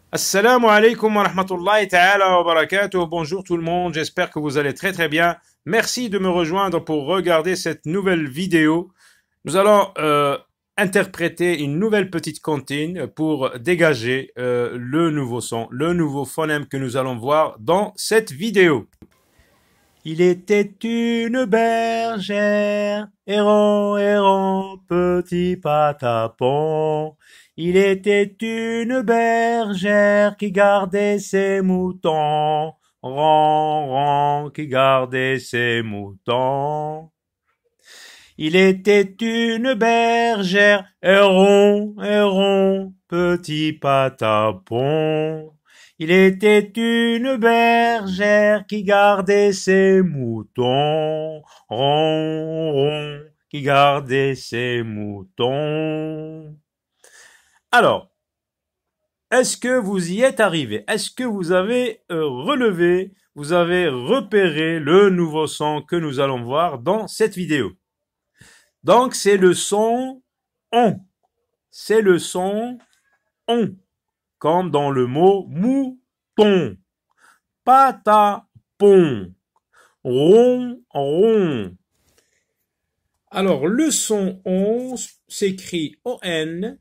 Assalamu alaikum wa rahmatullahi ta'ala wa barakatuh. Bonjour tout le monde, j'espère que vous allez très très bien. Merci de me rejoindre pour regarder cette nouvelle vidéo. Nous allons interpréter une nouvelle petite comptine pour dégager le nouveau son, le nouveau phonème que nous allons voir dans cette vidéo. Il était une bergère, errant, errant, petit patapon. Il était une bergère qui gardait ses moutons, ran, ran, qui gardait ses moutons. Il était une bergère, errant, errant, petit patapon. Il était une bergère qui gardait ses moutons, ron, ron, qui gardait ses moutons. Alors, est-ce que vous y êtes arrivé? Est-ce que vous avez relevé, vous avez repéré le nouveau son que nous allons voir dans cette vidéo? Donc, c'est le son on. C'est le son on. Comme dans le mot mouton, patapon, rond, rond. Alors, le son on s'écrit O-N,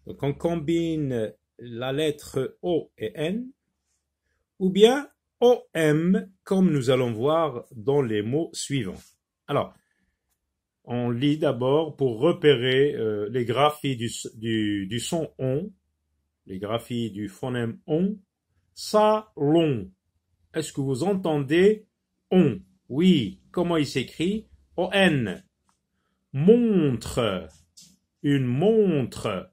donc on combine la lettre O et N, ou bien O-M, comme nous allons voir dans les mots suivants. Alors, on lit d'abord pour repérer les graphies du son on, les graphies du phonème on, salon. Est-ce que vous entendez on? Oui. Comment il s'écrit? O-N. Montre. Une montre.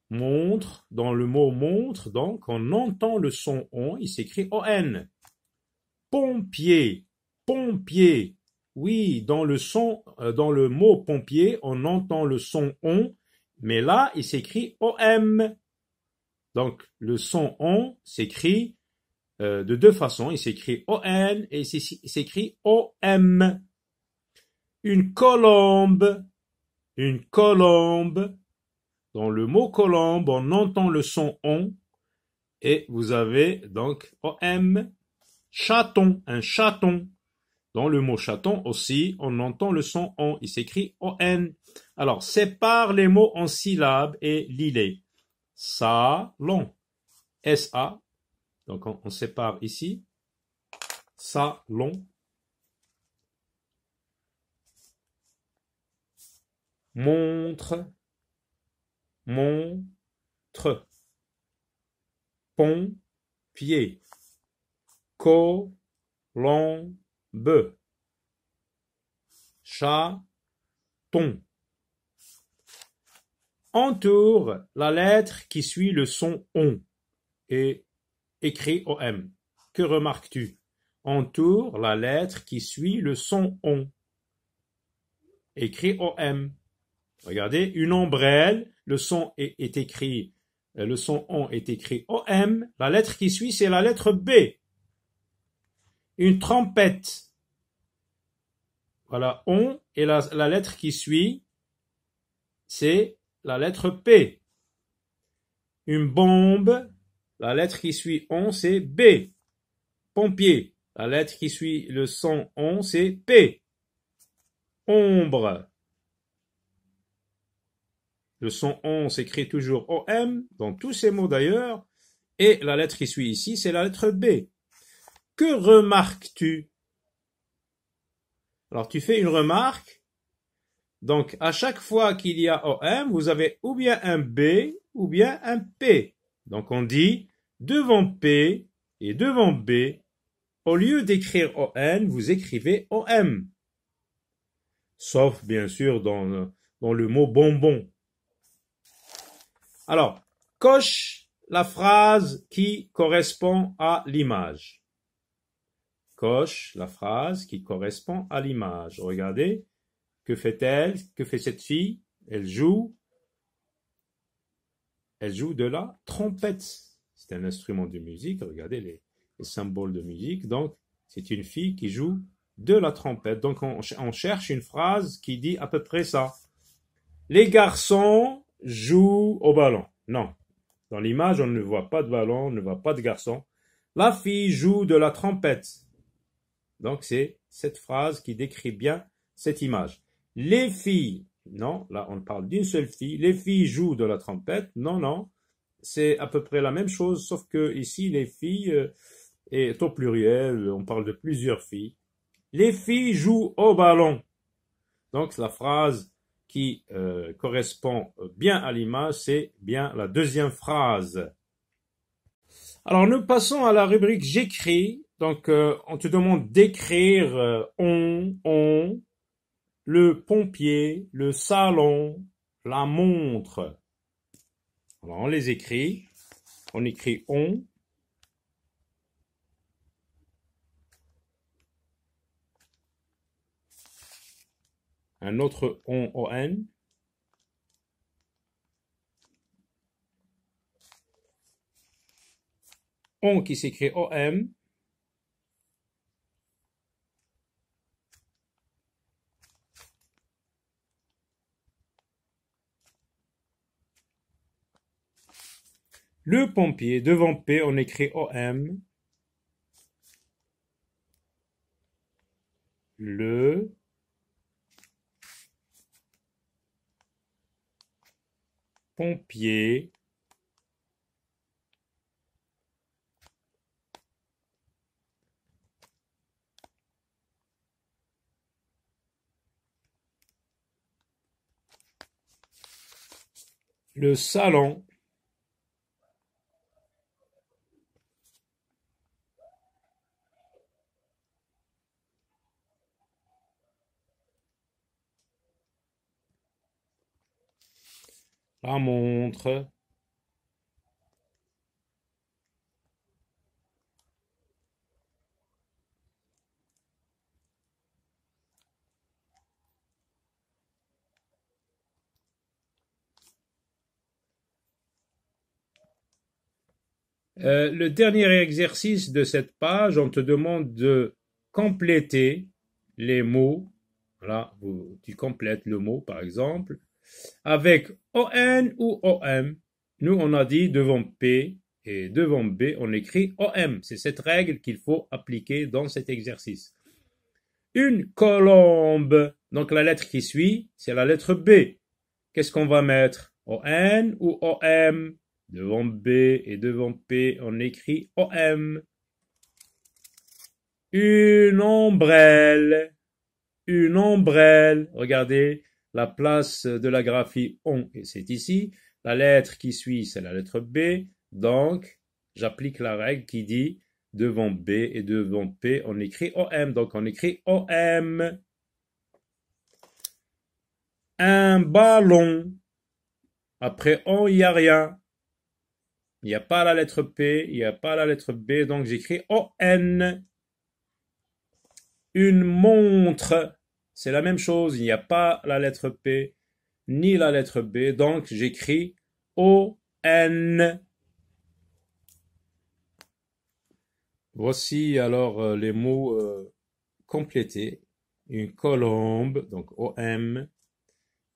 Montre. Dans le mot montre, donc, on entend le son on, il s'écrit O-N. Pompier. Pompier. Oui, dans le mot pompier, on entend le son on, mais là, il s'écrit OM. Donc, le son on s'écrit de deux façons. Il s'écrit ON et il s'écrit OM. Une colombe. Une colombe. Dans le mot colombe, on entend le son on. Et vous avez donc OM. Chaton. Un chaton. Dans le mot chaton aussi, on entend le son on. Il s'écrit ON. Alors, sépare les mots en syllabes et lis-les. Salon. S-A. Donc, on sépare ici. Salon. Montre. Montre. Pompier. Colombe. Chaton. Entoure la lettre qui suit le son on et écrit OM. Que remarques-tu? Entoure la lettre qui suit le son on. Écrit OM. Regardez, une ombrelle, le son est écrit, le son on est écrit OM. La lettre qui suit, c'est la lettre B. Une trompette. Voilà, on, et la lettre qui suit, c'est la lettre P. Une bombe, la lettre qui suit on, c'est B. Pompier, la lettre qui suit le son on, c'est P. Ombre. Le son on s'écrit toujours OM, dans tous ces mots d'ailleurs, et la lettre qui suit ici, c'est la lettre B. Que remarques-tu? Alors, tu fais une remarque. Donc, à chaque fois qu'il y a OM, vous avez ou bien un B ou bien un P. Donc, on dit devant P et devant B, au lieu d'écrire ON, vous écrivez OM. Sauf, bien sûr, dans le mot bonbon. Alors, coche la phrase qui correspond à l'image. Coche la phrase qui correspond à l'image. Regardez, que fait-elle? Que fait cette fille? Elle joue de la trompette. C'est un instrument de musique. Regardez les symboles de musique. Donc, c'est une fille qui joue de la trompette. Donc, on cherche une phrase qui dit à peu près ça. Les garçons jouent au ballon. Non. Dans l'image, on ne voit pas de ballon, on ne voit pas de garçon. La fille joue de la trompette. Donc, c'est cette phrase qui décrit bien cette image. Les filles, non, là, on parle d'une seule fille. Les filles jouent de la trompette. Non, non, c'est à peu près la même chose, sauf que ici, les filles est au pluriel, on parle de plusieurs filles. Les filles jouent au ballon. Donc, la phrase qui correspond bien à l'image, c'est bien la deuxième phrase. Alors, nous passons à la rubrique j'écris. Donc, on te demande d'écrire on, le pompier, le salon, la montre. Alors, on les écrit. On écrit on. Un autre on. On qui s'écrit om. Le pompier, devant P, on écrit OM. Le pompier. Le salon. La montre. Le dernier exercice de cette page, on te demande de compléter les mots. Là, tu complètes le mot, par exemple, avec ON ou OM. Nous, on a dit devant P et devant B, on écrit OM. C'est cette règle qu'il faut appliquer dans cet exercice. Une colombe. Donc, la lettre qui suit, c'est la lettre B. Qu'est-ce qu'on va mettre? ON ou OM? Devant B et devant P, on écrit OM. Une ombrelle. Une ombrelle. Regardez la place de la graphie on, et c'est ici. La lettre qui suit, c'est la lettre B. Donc, j'applique la règle qui dit devant B et devant P, on écrit OM. Donc, on écrit OM. Un ballon. Après on, il n'y a rien. Il n'y a pas la lettre P, il n'y a pas la lettre B, donc j'écris ON. Une montre, c'est la même chose, il n'y a pas la lettre P ni la lettre B, donc j'écris ON. Voici alors les mots complétés. Une colombe, donc OM.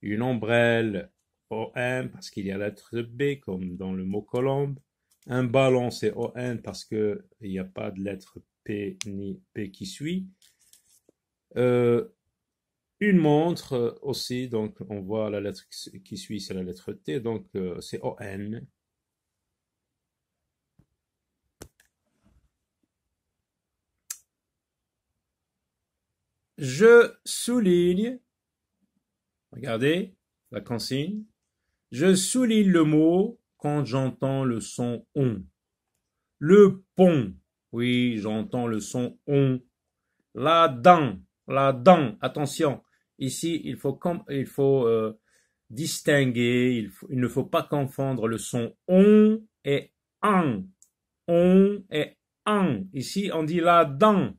Une ombrelle, OM, parce qu'il y a la lettre B, comme dans le mot colombe. Un ballon, c'est ON, parce qu'il n'y a pas de lettre P ni P qui suit. Une montre aussi, donc on voit la lettre qui suit, c'est la lettre T, donc c'est ON. Je souligne, regardez la consigne, je souligne le mot quand j'entends le son on. Le pont, oui, j'entends le son on. La dent, attention, ici il faut distinguer, il ne faut pas confondre le son on et an. On et an. Ici on dit la dent.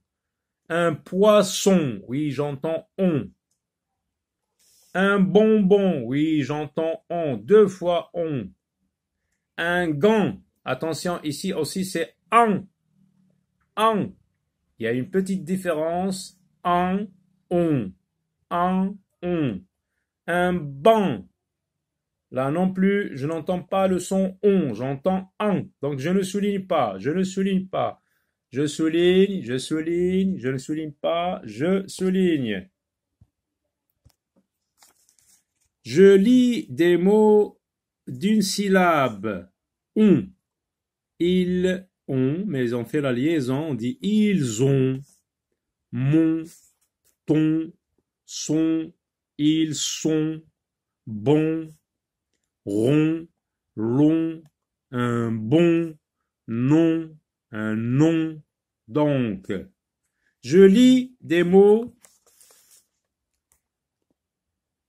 Un poisson, oui, j'entends on. Un bonbon, oui, j'entends on. Deux fois on. Un gant, attention, ici aussi c'est an. An. Il y a une petite différence. On. Un banc. Là non plus, je n'entends pas le son on, j'entends un. Donc je ne souligne pas, je ne souligne pas. Je souligne, je souligne, je ne souligne pas, je souligne. Je lis des mots d'une syllabe. On. Ils ont, mais on fait la liaison, on dit ils ont. Mon, ton, son, ils sont. Bon, rond, long, un bon, non, un nom. Donc, je lis des mots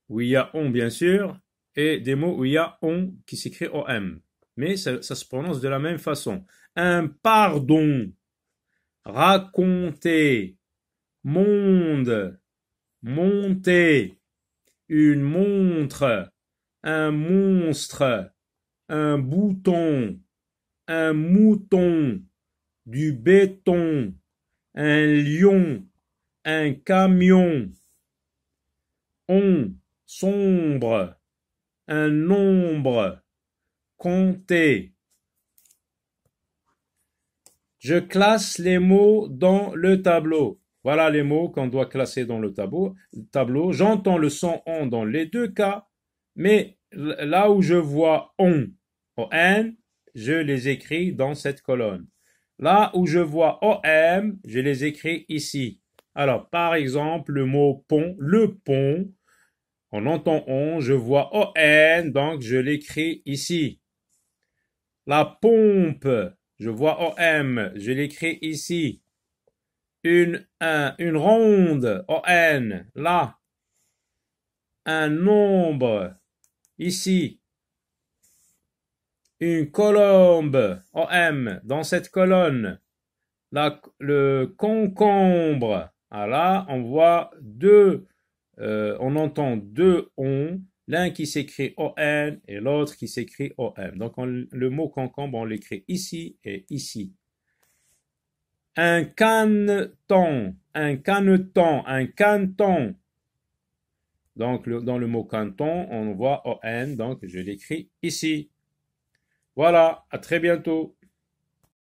où il y a on, bien sûr, et des mots où il y a on qui s'écrit OM. Mais ça se prononce de la même façon. Un pardon, raconter, monde, monter, une montre, un monstre, un bouton, un mouton, du béton, un lion, un camion, on, sombre, un nombre, compter. Je classe les mots dans le tableau. Voilà les mots qu'on doit classer dans le tableau. J'entends le son on dans les deux cas, mais là où je vois on, je les écris dans cette colonne. Là où je vois OM, je les écris ici. Alors, par exemple, le mot pont, le pont, on entend on, je vois ON, donc je l'écris ici. La pompe, je vois OM, je l'écris ici. Une ronde, ON, là. Un nombre, ici. Une colombe, OM, dans cette colonne. Le concombre, là, on voit on entend deux on, l'un qui s'écrit ON et l'autre qui s'écrit OM. Donc le mot concombre, on l'écrit ici et ici. Un caneton, un caneton, un canton. Donc dans le mot canton, on voit ON, donc je l'écris ici. Voilà, à très bientôt.